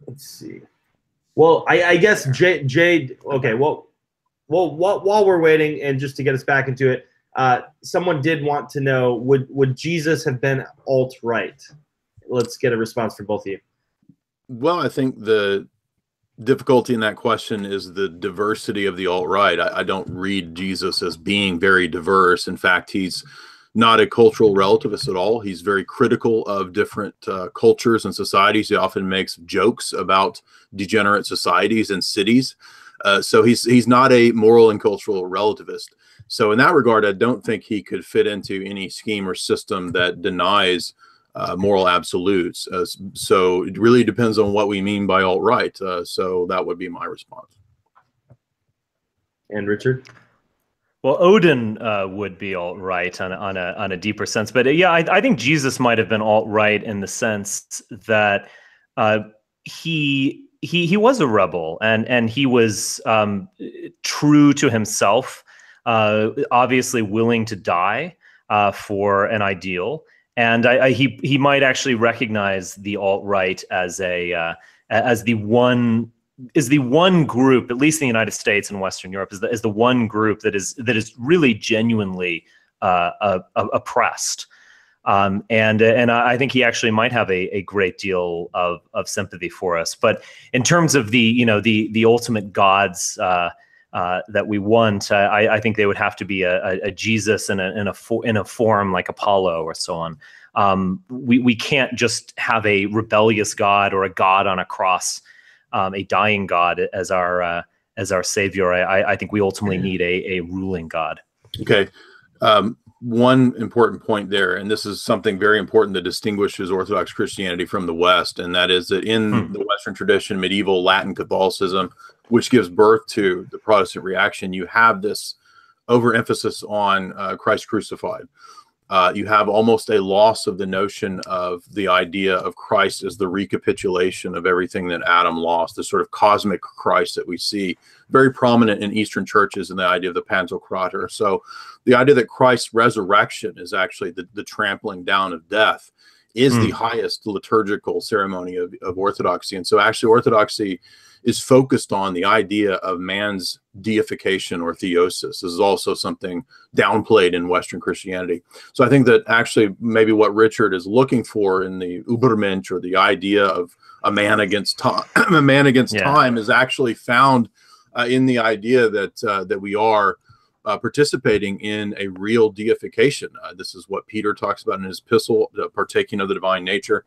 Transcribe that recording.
let's see. Well, I guess Jade. Okay, well, while we're waiting, and just to get us back into it, someone did want to know: would Jesus have been alt-right? Let's get a response from both of you. Well, I think the difficulty in that question is the diversity of the alt-right. I don't read Jesus as being very diverse. In fact, he's not a cultural relativist at all. He's very critical of different cultures and societies. He often makes jokes about degenerate societies and cities. So he's not a moral and cultural relativist. So in that regard, I don't think he could fit into any scheme or system that denies moral absolutes. So it really depends on what we mean by alt-right. So that would be my response. And Richard? Well, Odin would be alt-right on a deeper sense, but yeah, I think Jesus might have been alt-right in the sense that he was a rebel and he was true to himself, obviously willing to die for an ideal, and he might actually recognize the alt-right as the one group, at least in the United States and Western Europe, is the one group that is really genuinely oppressed, and I think he actually might have a great deal of sympathy for us. But in terms of the ultimate gods that we want, I think they would have to be a Jesus in a form like Apollo or so on. We can't just have a rebellious God or a God on a cross, a dying God as our savior. I think we ultimately need a ruling God. Okay. One important point there, and this is something very important that distinguishes Orthodox Christianity from the West, and that is that in the Western tradition, medieval Latin Catholicism, which gives birth to the Protestant reaction, you have this overemphasis on Christ crucified. You have almost a loss of the notion of the idea of Christ as the recapitulation of everything that Adam lost, the sort of cosmic Christ that we see very prominent in Eastern churches, and the idea of the Pantocrator. So the idea that Christ's resurrection is actually the trampling down of death is the highest liturgical ceremony of Orthodoxy. And so actually Orthodoxy is focused on the idea of man's deification or theosis. This is also something downplayed in Western Christianity. So I think that actually maybe what Richard is looking for in the Übermensch, or the idea of a man against time, a man against time, is actually found in the idea that we are participating in a real deification. This is what Peter talks about in his epistle, partaking of the divine nature.